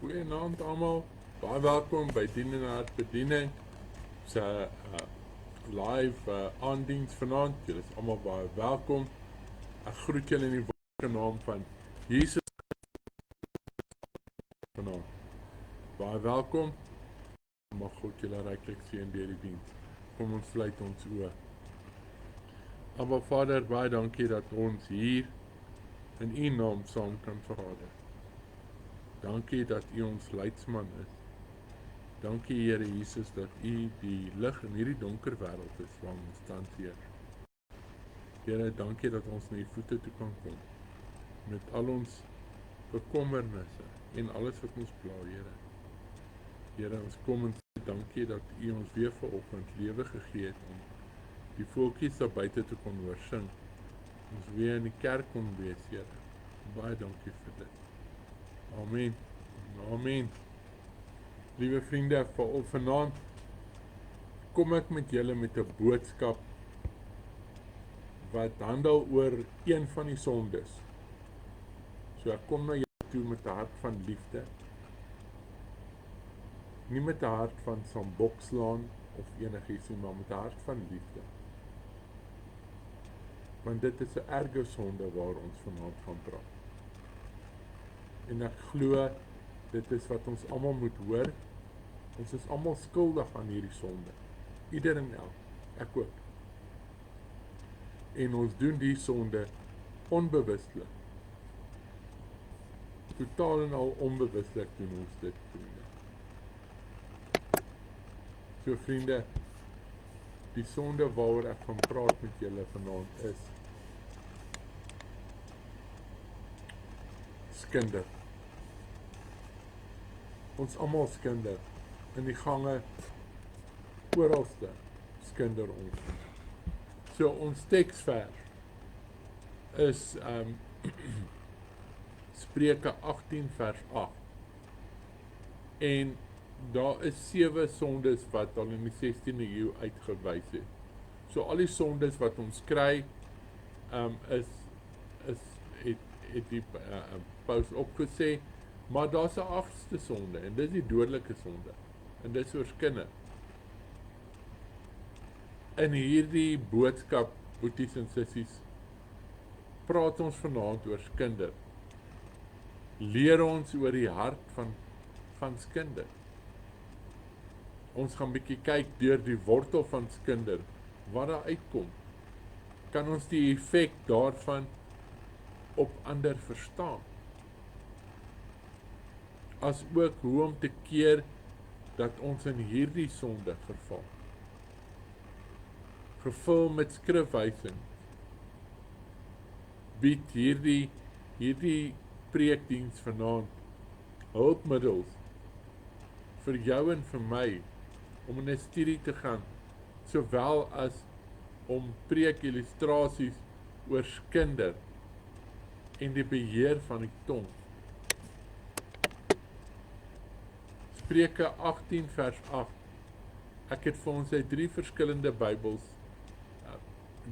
Goeienaand almal. Baie welkom by Dien en Hart Bediening se live aandiens vanaand. Julle is almal baie welkom. Ek groet julle in die wonderlike naam van Jesus vanaand. Baie welkom. Mag God julle ryklik seën deur die diens. Kom ons sluit ons oë. Aba Vader, baie dankie dat ons hier in U naam saam kan vergader. Dankie dat U ons leidsman is. Dankie Here Jesus dat U die lig in hierdie donker wêreld is waar ons tans hier. Here, dankie dat ons na U voete toe kan kom met al ons bekommernisse en alles wat ons pla, Here. Here, ons kom en sê dankie dat U ons weer vanoggend lewe gegee het om die voeltjies daar buite te kon hoor sing. Ons weer in die kerk kon wees, Here. Baie dankie vir dit. Amen. Amen. Liewe vriende, vanaand kom ek met julle met 'n boodskap wat handel oor een van die sondes. So ek kom na julle toe met 'n hart van liefde. Nie met 'n hart van sambokslaan of enigiets nie, maar met 'n hart van liefde. Want dit is 'n erge sonde waar ons vanaand gaan praat. En ek glo dit is wat ons almal moet hoor. Ons is almal skuldig aan hierdie sonde. Ieder en elk, ek ook. En ons doen die sonde onbewuslik. Totaal en al onbewuslik doen ons dit, vriende. So vriende, die sonde waaroor ek gaan praat met julle vanaand is skinder. Ons almal skinder. In die gange, oralste skinder ons. So ons teksvers is Spreuke 18 vers 8. En daar is 7 sondes wat al in die 16de eeu uitgewys het. So al die sondes wat ons kry, het die paus opgesê, maar daar's 'n 8ste sonde en dit is die dodelike sonde. En dit is oor skinder. In hierdie boodskap, boeties en sissies, praat ons vanaand oor skinder. Leer ons oor die hart van skinder. Ons gaan bietjie kyk deur die wortel van skinder, wat daar uitkom. Kan ons die effek daarvan op ander verstaan? As ook hoe om te keer dat ons in hierdie sonde verval. Gevul met skrifwysing bied hierdie preekdiens vanaand hulpmiddels vir jou en vir my om in 'n studie te gaan, sowel as om preekillustrasies oor skinder en die beheer van die tong. Spreuke 18 vers 8. Ek het vir ons uit 3 verskillende Bybels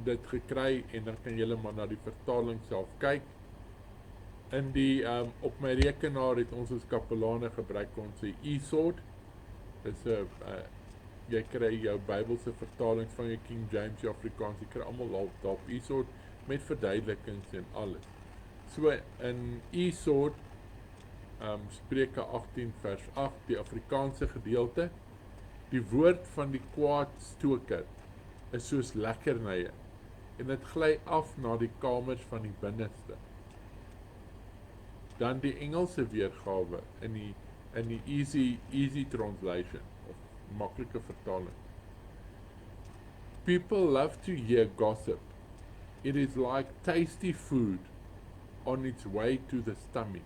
dit gekry en dan kan julle maar na die vertaling self kyk. In die op my rekenaar het ons as kapelane gebruik ons se eSword. Dis 'n jy kry jou Bybelse vertaling van jou King James, jou Afrikaans, jy kry almal daar op eSword met verduidelikings en alles. So in eSword Spreuke 18 vers 8, die Afrikaanse gedeelte. Die woord van die kwaadstoker is soos lekkernye en dit gly af na die kamers van die binneste. Dan die Engelse weergawe in die easy translation of maklike vertaling. People love to hear gossip. It is like tasty food on its way to the stomach.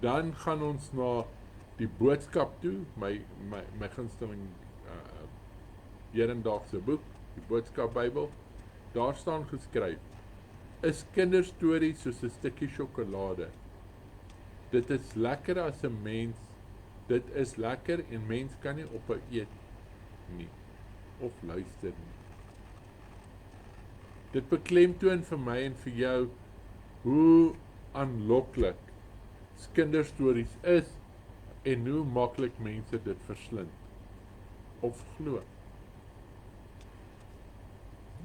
Dan gaan ons na die boodskap toe, my gunsteling hedendaagse boek, die Boodskap Bybel. Daar staan geskryf: is kinderstories soos 'n stukkie sjokolade. Dit is lekker as 'n mens, dit is lekker en mens kan nie ophou eet nie of luister nie. Dit beklemtoon vir my en vir jou hoe aanloklik kinderstories is en hoe maklik mense dit verslind of glo.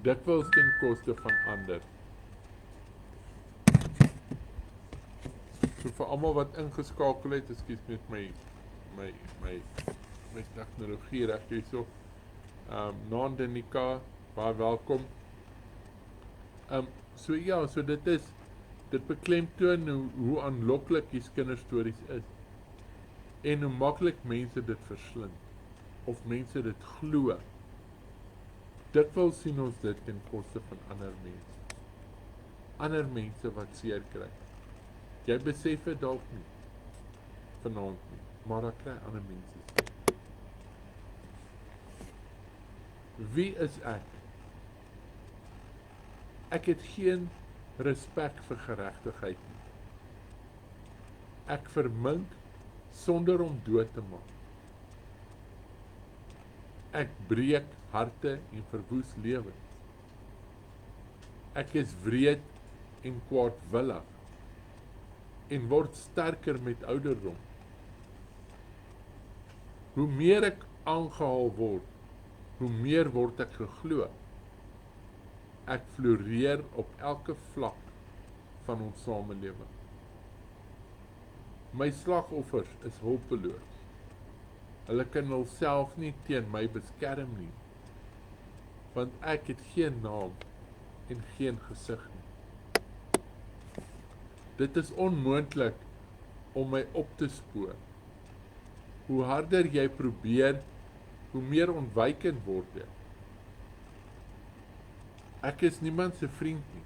Dikwels ten koste van ander. So vir almal wat ingeskakel het, ekskuus met my tegnologie reg hierso. Naan Denika, baie welkom. So ja, so dit beklemtoon hoe aanloklik die kinderstories is. En hoe maklik mense dit verslind of mense dit glo. Dikwels sien ons dit ten koste van ander mense. Ander mense wat seer kry. Jy besef dit dalk nie vanaand nie, maar dan kry ander mense seer. Wie is ek? Ek het geen respek vir geregtigheid nie. Ek vermink sonder om dood te maak. Ek breek harte en verwoes lewens. Ek is wreed en kwaadwillig en word sterker met ouderdom. Hoe meer ek aangehaal word, hoe meer word ek geglo. Ek floreer op elke vlak van ons samelewing. My slagoffers is hulpeloos. Hulle kan hulself nie teen my beskerm nie, want ek het geen naam en geen gesig nie. Dit is onmoontlik om my op te spoor. Hoe harder jy probeer, hoe meer ontwykend word jy. Ek is niemand se vriend nie.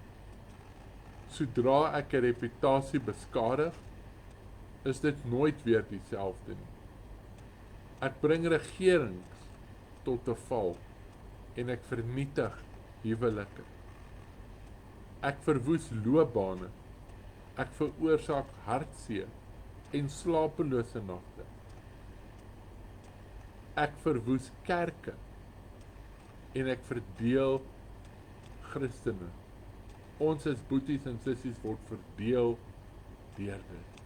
Sodra ek 'n reputasie beskadig, is dit nooit weer dieselfde nie. Ek bring regerings tot 'n val en ek vernietig huwelike. Ek verwoes loopbane. Ek veroorsaak hartseer en slapelose nagte. Ek verwoes kerke en ek verdeel Christene. Ons as boeties en sissies word verdeel deur dit.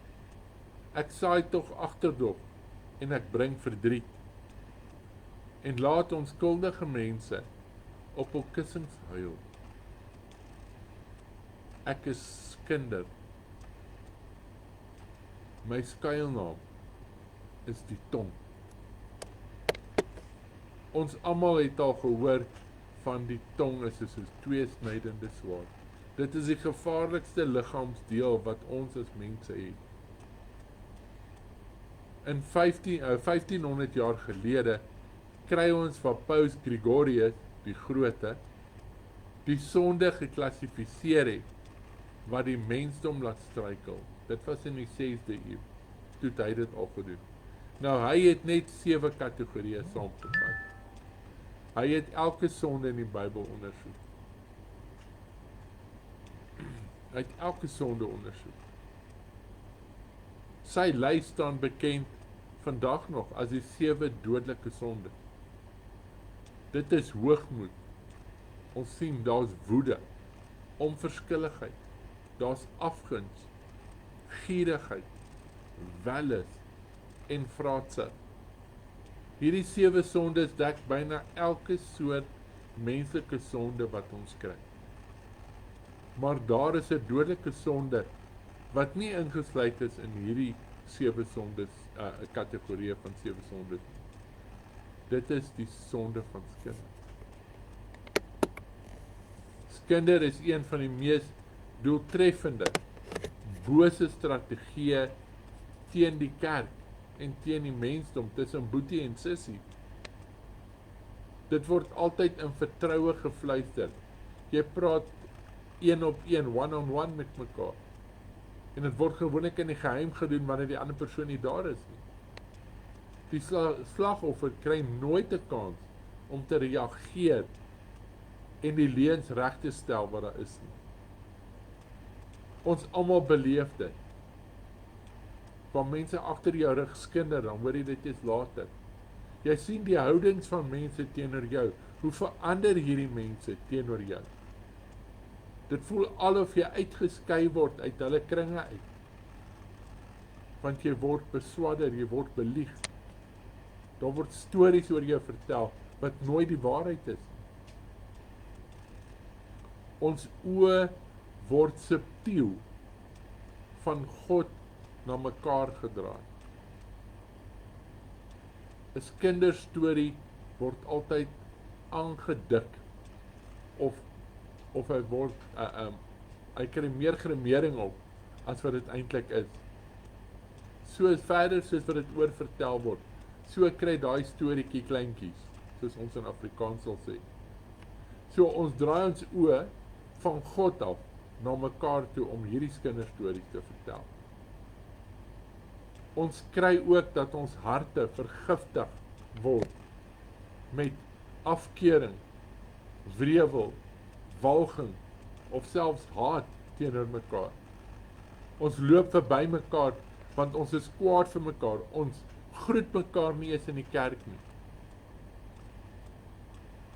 Ek saai tog agterdog en ek bring verdriet. En laat onskuldige mense op hul kussings huil. Ek is skinder. My skuilnaam is die tong. Ons almal het al gehoor van die tong is soos 'n tweesnydende swaard. Dit is die gevaarlikste liggaamsdeel wat ons as mense het. In 1500 jaar gelede kry ons van Paus Gregorius die Grote die sonde geklassifiseer het wat die mensdom laat struikel. Dit was in die 6de eeu, toe hy dit al gedoen. Nou hy het net 7 kategorieë saamgevat. Hy het elke sonde in die Bybel ondersoek. Hy het elke sonde ondersoek. Sy lys staan bekend vandag nog as die 7 dodelike sondes. Dit is hoogmoed. Ons sien daar's woede, onverskilligheid, daar's afguns, gierigheid, welis en vraatsug. Hierdie 7 sondes dek byna elke soort menslike sonde wat ons kry. Maar daar is 'n dodelike sonde wat nie ingesluit is in hierdie 7 sondes, 'n kategorie van 7 sondes. Dit is die sonde van skinder. Skinder is een van die mees doeltreffende bose strategieë teen die kerk en teen die mensdom tussen boetie en sissie. Dit word altyd in vertroue gefluister. Jy praat 1-op-1, one-on-one met mekaar. En dit word gewoonlik in die geheim gedoen wanneer die ander persoon nie daar is nie. Die slagoffer kry nooit 'n kans om te reageer en die leuns reg te stel wat daar is nie. Ons almal beleef dit. Van mense agter jou rug skinder, dan hoor jy dit eens later. Jy sien die houdings van mense teenoor jou. Hoe verander hierdie mense teenoor jou? Dit voel alof jy uitgeskei word uit hulle kringe uit. want jy word beswadder, jy word belieg. Daar word stories oor jou vertel, wat nooit die waarheid is. Ons oë word subtiel van God na mekaar gedraai. 'n Kinderstorie word altyd aangedik, of hy word, hy kry meer grimering op, as wat dit eintlik is. Soos verder, soos wat dit oor vertel word, so kry daai storieetjie kleintjies, soos ons in Afrikaans sal sê. So ons draai ons oë van God af, na mekaar toe, om hierdie kinderstories te vertel. Ons kry ook dat ons harte vergiftig word, met afkeuring, wrevel, walging, of selfs haat teenoor mekaar. Ons loop verby mekaar, want ons is kwaad vir mekaar, ons groet mekaar nie eens in die kerk nie.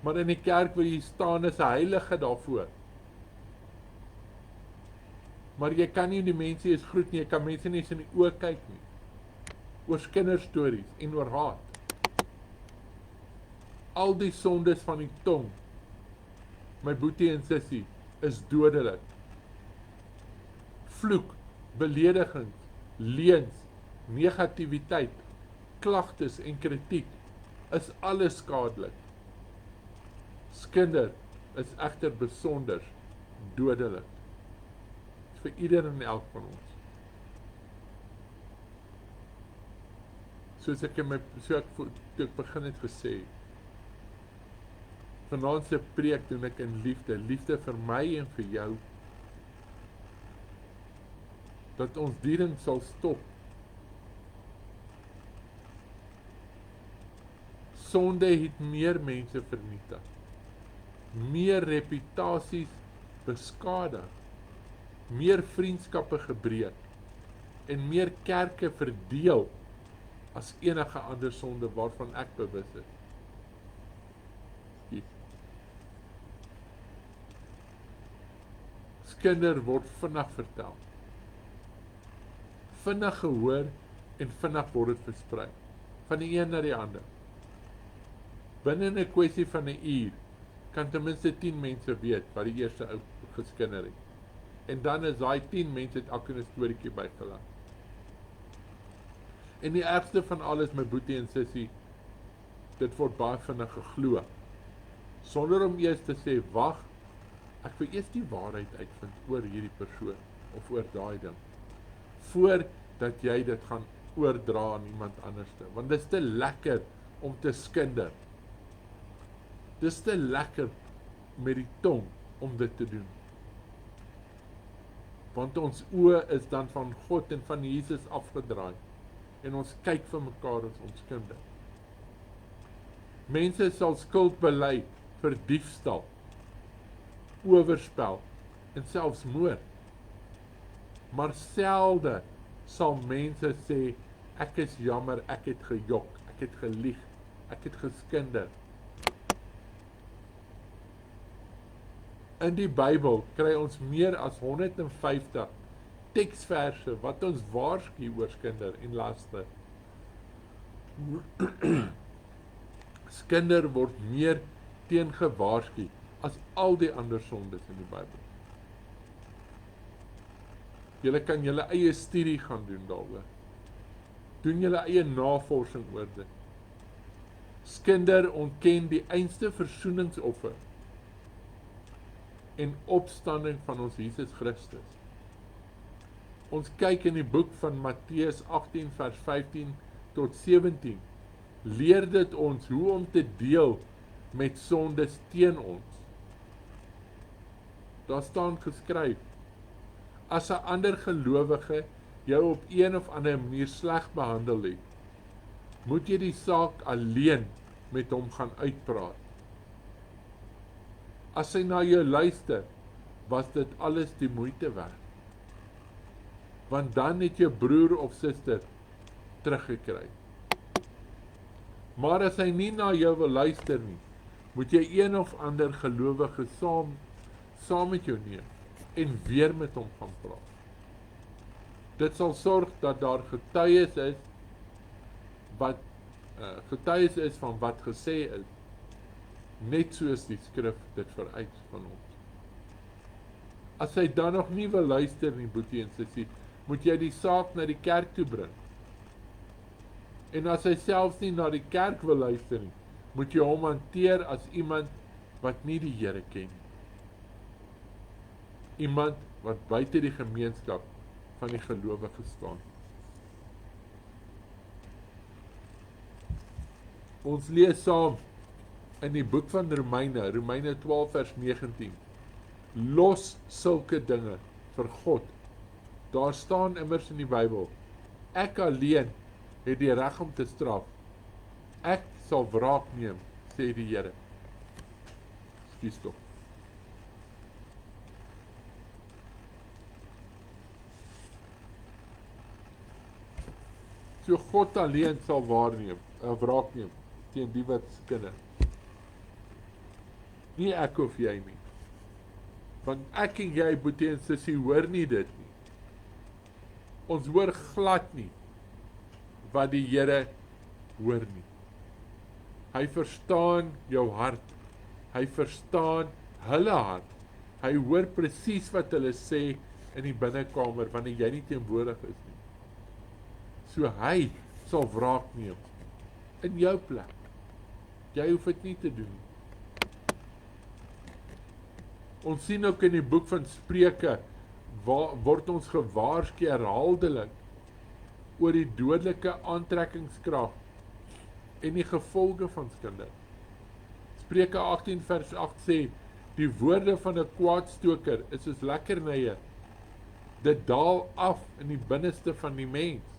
Maar in die kerk waar jy staan, is 'n heilige daarvoor. Maar jy kan nie die mense eens groet nie, jy kan mense nie eens in die oë kyk nie. Oor kinderstories en oor haat. Al die sondes van die tong, my boetie en sussie, is dodelik. Vloek, beledigings, leuns, negativiteit, klagtes en kritiek, is alles skadelik. Skinder is egter besonder dodelik. Vir ieder en elk van ons. Soos ek begin het gesê, vanaand se preek doen ek in liefde, liefde vir my en vir jou, dat ons diering sal stop. Sonde het meer mense vernietig, meer reputasies beskadig, meer vriendskappe gebreek, en meer kerke verdeel, as enige ander sonde waarvan ek bewus is. Skinder word vinnig vertel, vinnig gehoor, en vinnig word dit versprei, van die een na die ander. Binne 'n kwessie van 'n uur, kan ten minste 10 mense weet, wat die eerste ou geskinder het. En dan is daai 10 mense het elkeen 'n storieetjie bygelaat. En die ergste van alles, my boetie en sussie, dit word baie vinnig geglo, sonder om eers te sê, wag, ek wil eers die waarheid uitvind oor hierdie persoon, of oor daai ding, voordat jy dit gaan oordra aan iemand anderste, want dit is te lekker om te skinder. Dit is te lekker met die tong om dit te doen. Want ons oë is dan van God en van Jesus afgedraai, en ons kyk vir mekaar as ons kinde. Mense sal skuld bely vir diefstal, oorspel en selfs moord. Maar selde sal mense sê, ek is jammer, ek het gejok, ek het gelieg, ek het geskinder. In die Bybel kry ons meer as 150 teksverse wat ons waarsku oor skinder en laster. Skinder word meer teen gewaarsku as al die ander sondes in die Bybel. Julle kan julle eie studie gaan doen daaroor. Doen julle eie navorsing oor dit. Skinder ontken die einste versoeningsoffer en opstanding van ons Jesus Christus. Ons kyk in die boek van Matteus 18 vers 15 tot 17, leer dit ons hoe om te deel met sondes teen ons. Daar staan geskryf, as 'n ander gelowige jou op een of ander manier sleg behandel het, moet jy die saak alleen met hom gaan uitpraat. As hy na jou luister, was dit alles die moeite werd. Want dan het jou broer of suster teruggekry. Maar as hy nie na jou wil luister nie, moet jy een of ander gelowige saam met jou neem en weer met hom gaan praat. Dit sal sorg dat daar getuies is wat getuies is van wat gesê is, net soos die skrif dit vereis van ons. As hy dan nog nie wil luister nie, boetie en sussie, moet jy die saak na die kerk toe bring. En as hy selfs nie na die kerk wil luister nie, moet jy hom hanteer as iemand wat nie die Here ken nie. Iemand wat buite die gemeenskap van die gelowiges staan. Ons lees saam in die boek van Romeine 12 vers 19. Los sulke dinge vir God. Daar staan immers in die Bybel, ek alleen het die reg om te straf. Ek sal wraak neem, sê die Here. Ekskuus tog. So God alleen sal wraak neem teen die wat skinne. Nie ek of jy nie. Want ek en jy, boetie en sussie, hoor nie dit nie. Ons hoor glad nie wat die Here hoor nie. Hy verstaan jou hart. Hy verstaan hulle hart. Hy hoor presies wat hulle sê in die binnekamer wanneer jy nie teenwoordig is nie. So hy sal wraak neem in jou plek. Jy hoef dit nie te doen nie. Ons sien ook in die boek van Spreuke, word ons gewaarsku herhaaldelik oor die dodelike aantrekkingskrag en die gevolge van skinde. Spreuke 18 vers 8 sê, die woorde van 'n kwaadstoker is soos lekkernye. Dit daal af in die binneste van die mens.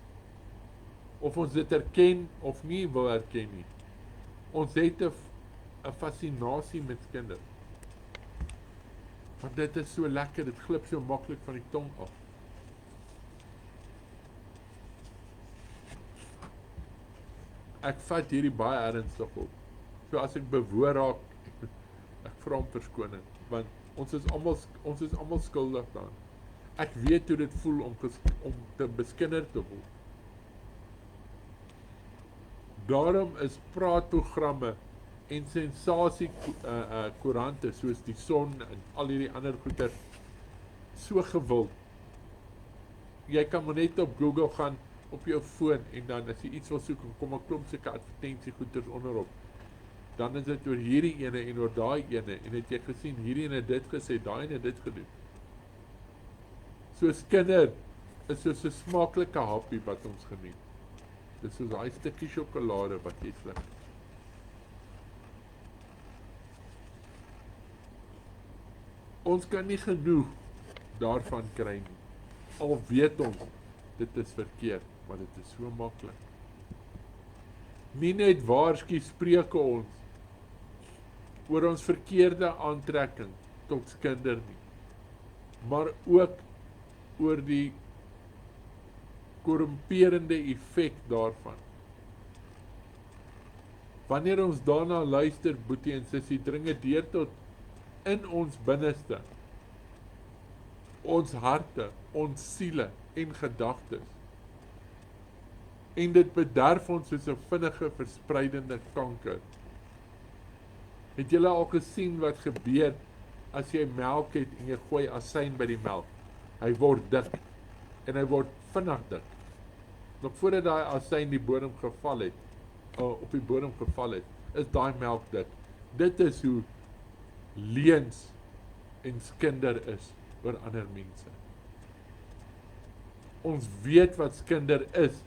Of ons dit erken of nie wil erken nie. Ons het 'n fascinasie met kinders. Want dit is so lekker, dit glip so maklik van die tong af. Ek vat hierdie baie ernstig op. So as ek bewoor raak, ek vra om verskoning, want ons is almal skuldig daaraan. Ek weet hoe dit voel om te beskinder te word. Daarom is praatprogramme en sensasie koerante soos die Son en al hierdie ander goeder so gewild. Jy kan maar net op Google gaan op jou foon en dan as jy iets wil soek, kom 'n klomp sulke advertensiegoeders onderop. Dan is dit oor hierdie ene en oor daai ene en het jy gesien hierdie ene dit gesê, daai ene dit gedoen. Soos kinder is soos 'n smaaklike happie wat ons geniet. Dit is soos daai stukkie sjokolade wat jy sluk. Ons kan nie genoeg daarvan kry nie. Al weet ons, dit is verkeerd, maar dit is so maklik. Nie net waarsku Spreuke ons oor ons verkeerde aantrekking tot kinder nie, maar ook oor die korrumperende effek daarvan. Wanneer ons daarna luister, boetie en sussie, dring dit deur tot in ons binneste, ons harte, ons siele en gedagtes. En dit bederf ons soos 'n vinnige verspreidende kanker. Het julle al gesien wat gebeur as jy melk het en jy gooi asyn by die melk? Hy word dik en hy word vinnig dik. Nog voordat daai asyn die bodem geval het, op die bodem geval het, is daai melk dik. Dit is hoe leuns en skinder is oor ander mense. Ons weet wat skinder is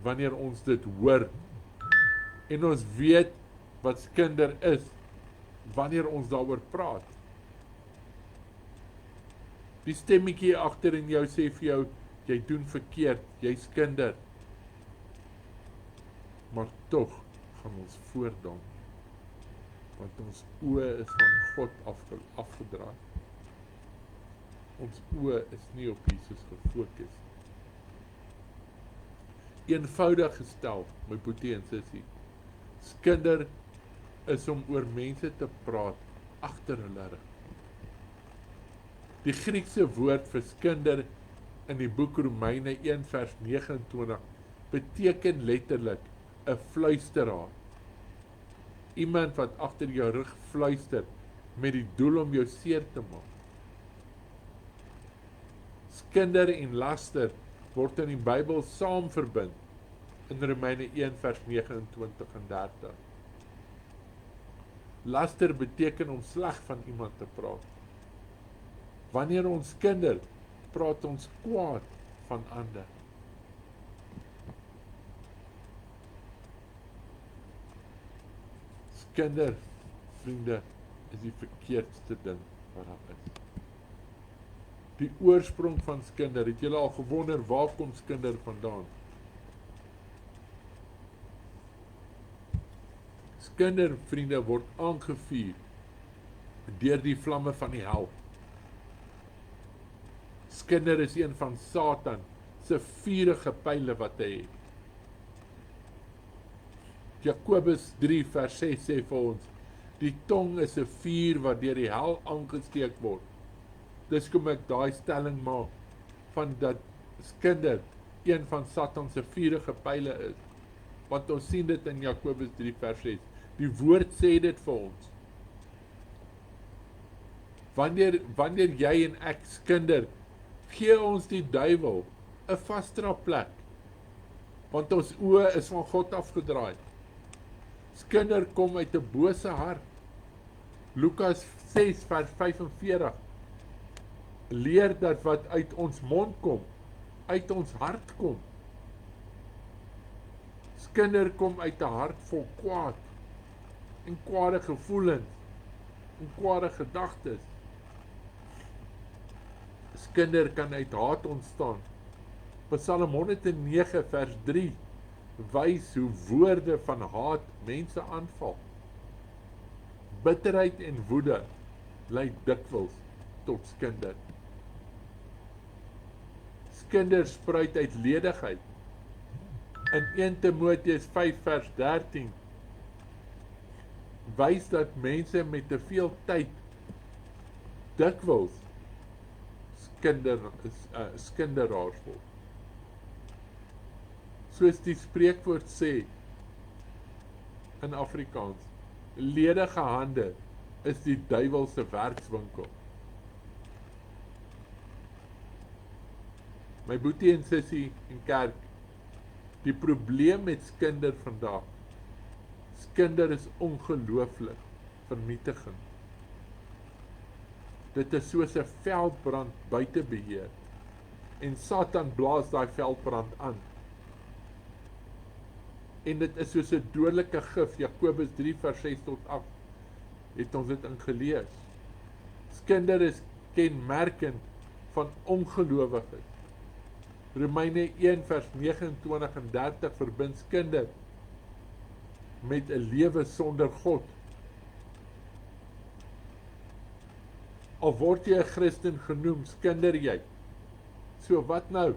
wanneer ons dit hoor. En ons weet wat skinder is wanneer ons daaroor praat. Die stemmetjie agter in jou sê vir jou, jy doen verkeerd, jy skinder. Maar tog gaan ons voortdaan. Want ons oë is van God afgedraai. Ons oë is nie op Jesus gefokus. Eenvoudig gestel, my boetie en sussie, skinder is om oor mense te praat agter hulle rug. Die Griekse woord vir skinder in die boek Romeine 1 vers 29 beteken letterlik 'n fluisteraar. Iemand wat agter jou rug fluister met die doel om jou seer te maak. Skinder en laster word in die Bybel saam verbind in Romeine 1 vers 29 en 30. Laster beteken om sleg van iemand te praat. Wanneer ons skinder, praat ons kwaad van ander. Skinder, vriende, is die verkeerdste ding wat daar is. Die oorsprong van skinder, het julle al gewonder waar kom skinder vandaan? Skinder, vriende, word aangevuur deur die vlamme van die hel. Skinder is een van Satan se vurige pile wat hy het. Jakobus 3 vers 6 sê vir ons, die tong is 'n vuur wat deur die hel aangesteek word. Dis kom ek daai stelling maak van dat skinder een van Satan se vurige pile is. Want ons sien dit in Jakobus 3 vers 6. Die woord sê dit vir ons. Wanneer jy en ek skinder, gee ons die duiwel 'n vasdraplek. Want ons oë is van God afgedraai. Skinder kom uit 'n bose hart. Lukas 6 vers 45 leer dat wat uit ons mond kom, uit ons hart kom. Skinder kom uit 'n hart vol kwaad en kwade gevoelens en kwade gedagtes. Skinder kan uit haat ontstaan. Psalm 109 vers 3 wys hoe woorde van haat mense aanval. Bitterheid en woede lei dikwels tot skinder. Skinder spruit uit ledigheid. In 1 Timoteus 5 vers 13 wys dat mense met te veel tyd dikwels skinderaars word. Soos die spreekwoord sê in Afrikaans, ledige hande is die duiwel se werkswinkel. My boetie en sussie in kerk, die probleem met skinder vandag, skinder is ongelooflik vernietigend. Dit is soos 'n veldbrand buite beheer, en Satan blaas daai veldbrand aan. En dit is soos 'n dodelike gif, Jakobus 3 vers 6 tot 8, het ons dit ingelees. Skinder is kenmerkend van ongelowigheid. Romeine 1 vers 29 en 30 verbind skinder met 'n lewe sonder God. Al word jy 'n Christen genoem, skinder jy. So wat nou?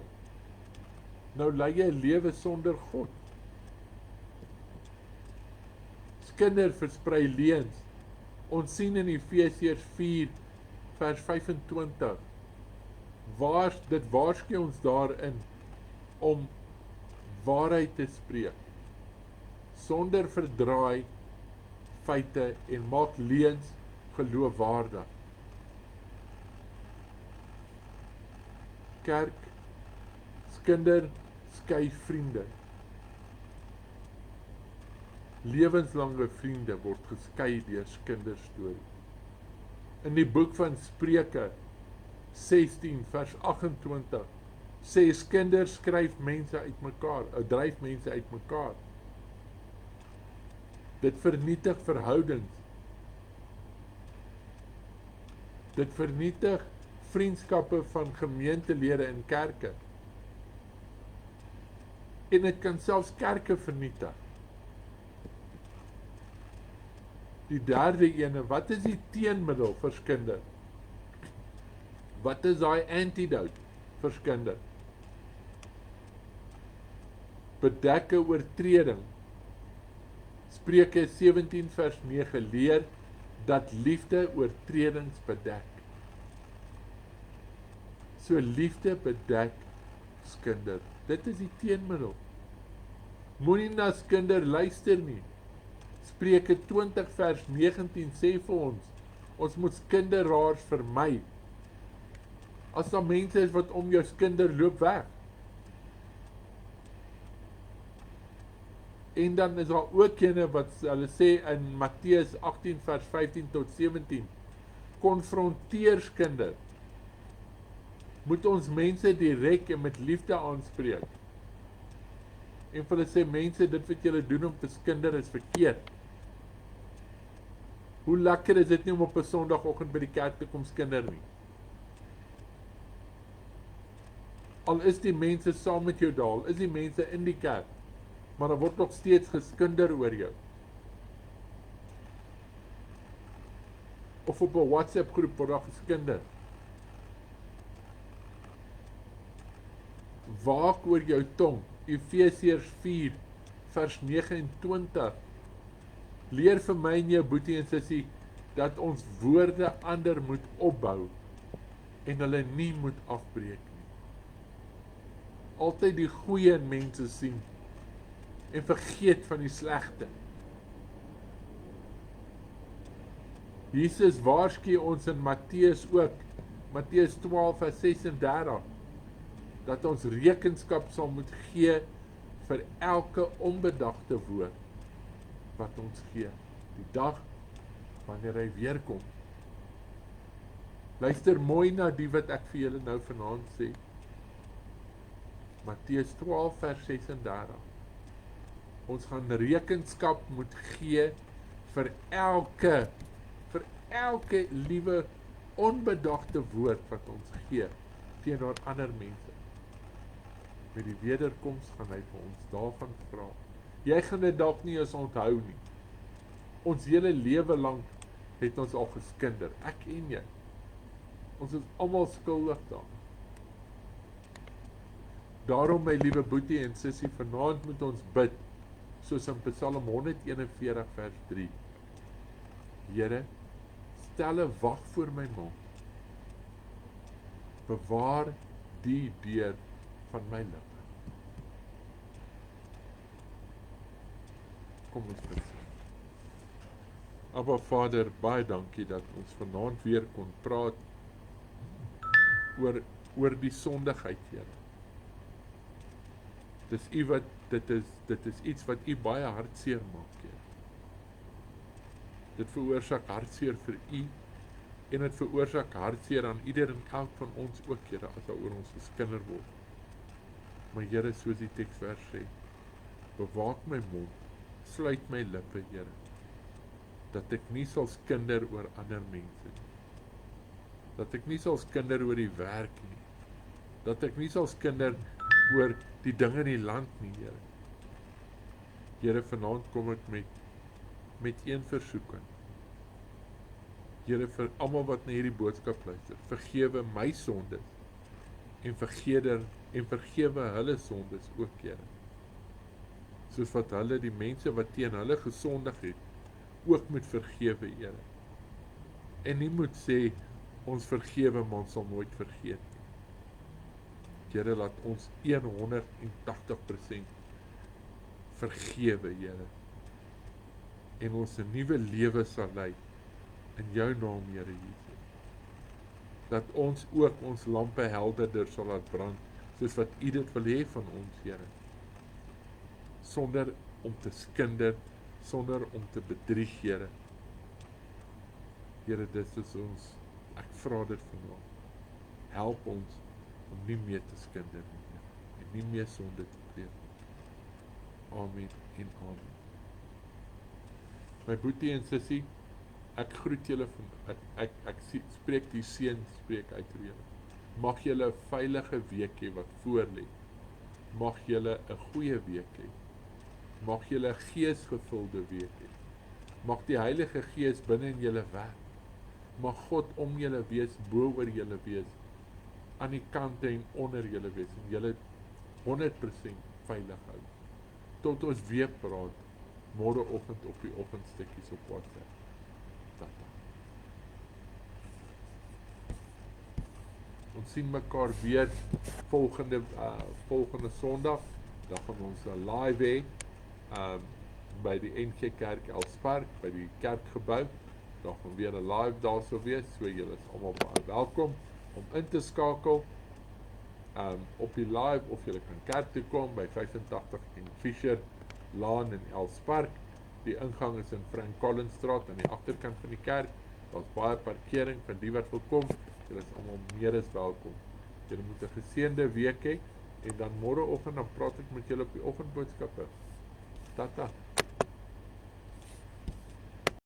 Nou lei jy 'n lewe sonder God. Skinder versprei leuns. Ons sien in Efesiërs 4 vers 25. Dit waarsku ons daarin om waarheid te spreek, sonder verdraai feite en maak leuns geloofwaardig. Kerk, skinder skei vriende. Lewenslange vriende word geskei deur skinderstorie. In die boek van Spreuke 16 vers 28 sê skinder skryf mense uitmekaar, dryf mense uitmekaar. Dit vernietig verhoudings. Dit vernietig vriendskappe van gemeentelede in kerke. En dit kan selfs kerke vernietig. Die derde ene, wat is die teenmiddel vir skinder? Wat is daai antidote vir skinder? Bedekke oortreding. Spreuke 17 vers 9 leer dat liefde oortredings bedek. So liefde bedek skinder. Dit is die teenmiddel. Moenie na skinder luister nie. Spreuke 20 vers 19 sê vir ons moet skinderaars vermy. As daar mense is wat om jou skinder, loop weg. En dan is daar ook ene wat hulle sê in Matteus 18 vers 15 tot 17, konfronteer skinder. Moet ons mense direk en met liefde aanspreek. En vir hulle sê, mense, dit wat julle doen om te skinder is verkeerd. Hoe lekker is dit nie om op 'n Sondagoggend by die kerk te kom skinder nie. Al is die mense saam met jou daar, al is die mense in die kerk, maar daar word nog steeds geskinder oor jou. Of op 'n WhatsApp groep word daar geskinder. Waak oor jou tong. Efesiërs 4 vers 29. Leer vir my en jou boetie en sussie dat ons woorde ander moet opbou en hulle nie moet afbreek nie. Altyd die goeie in mense sien en vergeet van die slegte. Jesus waarsku ons in Matteus ook, Matteus 12 vers 36, dat ons rekenskap sal moet gee vir elke onbedagte woord wat ons gee, die dag wanneer hy weer kom. Luister mooi na die wat ek vir julle nou vanaand sê. Matteus 12 vers 36. Ons gaan rekenskap moet gee vir elke liewe onbedagte woord wat ons gee teenoor ander mense. Met die wederkoms gaan hy vir ons daarvan vra. Jy gaan dit dalk nie eens onthou nie. Ons hele lewe lank het ons al geskinder, ek en jy. Ons is almal skuldig daaraan. Daarom my liewe boetie en sussie, vanaand moet ons bid, soos in Psalm 141 vers 3. Here, stel 'n wag voor my mond. Bewaar die deur van my lippe. Kom ons bid. Aba Vader, baie dankie dat ons vanaand weer kon praat oor die sondigheid, Here. Dit is iets wat U baie hartseer maak, Here. Dit veroorsaak hartseer vir U en dit veroorsaak hartseer aan ieder en elk van ons ook, Here, as daar oor ons geskinder word. Maar Here, soos die teksvers sê, bewaak my mond, sluit my lippe, Here, dat ek nie sal skinder oor ander mense nie. Dat ek nie sal skinder oor die werk nie. Dat ek nie sal skinder oor die dinge in die land nie, Here. Here, vanaand kom ek met een versoeking. Here, vir almal wat na hierdie boodskap luister, vergewe my sondes en vergewe hulle sondes ook, Here. Soos wat hulle die mense wat teen hulle gesondig het, ook moet vergewe, Here. En nie moet sê, ons vergewe, maar ons sal nooit vergeet nie. Here, laat ons 180% vergewe, Here. En ons 'n nuwe lewe sal lei in jou naam, Here Jesus. Dat ons ook ons lampe helderder sal laat brand, soos wat U dit wil hê van ons, Here. Sonder om te skinder, sonder om te bedrieg, Here. Here, dit is ons, ek vra dit vanaand. Help ons om nie meer te skinder nie, Here, en nie meer sonde te pleeg nie. Amen en amen. My boetie en sussie, ek groet julle van, ek spreek die seën spreek uit vir julle. Mag julle 'n veilige week hê wat voorlê. Mag julle 'n goeie week hê. Mag julle 'n geesgevulde week hê. Mag die Heilige Gees binne in julle werk. Mag God om julle wees, bo oor julle wees, aan die kante en onder julle wees, en julle 100% veilig hou. Tot ons weer praat, môreoggend op die oggendstukkies op WhatsApp. Tata. Ons sien mekaar weer volgende Sondag. Dan gaan ons 'n live hê by die NG Kerk Elspark by die kerkgebou. Daar gaan weer 'n live daarso wees. So julle is almal baie welkom om in te skakel op die live, of julle kan kerk toe kom by 85 en Fisher Laan in Elspark. Die ingang is in Frank Collins Straat aan die agterkant van die kerk. Daar's baie parkering vir die wat wil kom. Julle is almal meer as welkom. Julle moet 'n geseënde week hê en dan môreoggend dan praat ek met julle op die oggendboodskappe. Tata.